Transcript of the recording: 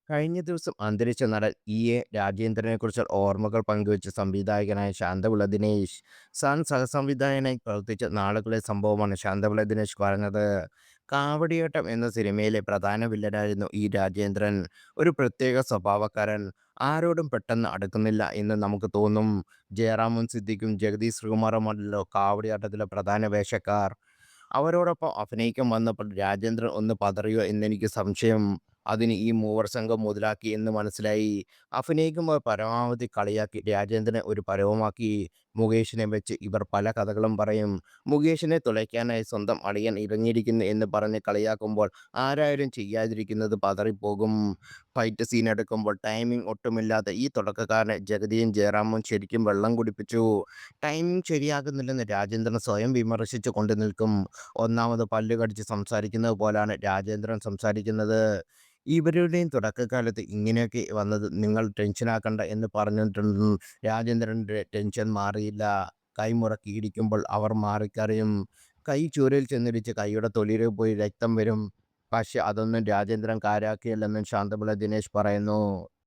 കഴിഞ്ഞ ദിവസം അന്തരിച്ച നടൻ ഇ.എ. രാജേന്ദ്രനെക്കുറിച്ച് ഓർമ്മകൾ പങ്കുവച്ച സംവിധായകനായ ശാന്തവിള ദിനേശ്, സഹസംവിധായകനായി പ്രവർത്തിച്ച നാളുകളിലെ സംഭവമാണ് ശാന്തവിള ദിനേശ് പറഞ്ഞത്. കാവടിയാട്ടം എന്ന സിനിമയിലെ പ്രധാന വില്ലനായിരുന്നു ഇ. രാജേന്ദ്രൻ. ഒരു പ്രത്യേക സ്വഭാവക്കാരൻ, ആരോടും പെട്ടെന്ന് അടുക്കുന്നില്ല എന്ന് നമുക്ക് തോന്നും. ജയറാമും സിദ്ദിഖും ജഗദീഷ് ശ്രീകുമാറുമാണല്ലോ കാവടിയാട്ടത്തിലെ പ്രധാന വേഷക്കാർ. അവരോടൊപ്പം അഭിനയിക്കാൻ വന്നപ്പോൾ രാജേന്ദ്രൻ ഒന്ന് പതറിയോ എന്നെനിക്ക് സംശയം. അതിന് ഈ മൂവർ സംഘം മുതലാക്കി എന്ന് മനസ്സിലായി. അഭിനയിക്കുമ്പോൾ പരമാവധി കളിയാക്കി രാജേന്ദ്രനെ ഒരു പരുവമാക്കി. മുകേഷിനെ വെച്ച് ഇവർ പല കഥകളും പറയും. മുകേഷിനെ തുളയ്ക്കാനായി സ്വന്തം അളിയൻ ഇറങ്ങിയിരിക്കുന്നു എന്ന് പറഞ്ഞ് കളിയാക്കുമ്പോൾ ആരായാലും ചെയ്യാതിരിക്കുന്നത് പതറിപ്പോകും. ഫൈറ്റ് സീൻ എടുക്കുമ്പോൾ ടൈമിംഗ് ഒട്ടുമില്ലാത്ത ഈ തുടക്കക്കാരനെ ജഗതിയും ജയറാമും ശരിക്കും വെള്ളം കുടിപ്പിച്ചു. ടൈമിംഗ് ശരിയാകുന്നില്ലെന്ന് രാജേന്ദ്രൻ സ്വയം വിമർശിച്ചു കൊണ്ട് നിൽക്കും. ഒന്നാമത് പല്ല് കടിച്ച് സംസാരിക്കുന്നത് പോലാണ് രാജേന്ദ്രൻ സംസാരിക്കുന്നത്. ഇവരുടെയും തുടക്കകാലത്ത് ഇങ്ങനെയൊക്കെ വന്നത്, നിങ്ങൾ ടെൻഷനാക്കണ്ട എന്ന് പറഞ്ഞിട്ടും രാജേന്ദ്രൻ്റെ ടെൻഷൻ മാറിയില്ല. കൈമുറക്കി ഇടിക്കുമ്പോൾ അവർ മാറിക്കറിയും. കൈ ചൂരയിൽ ചെന്നിടിച്ച് കൈയുടെ തൊലിയിൽ പോയി രക്തം വരും. പക്ഷെ അതൊന്നും രാജേന്ദ്രൻ കാര്യമാക്കിയില്ലെന്നും ശാന്തപിള്ള ദിനേശ് പറയുന്നു.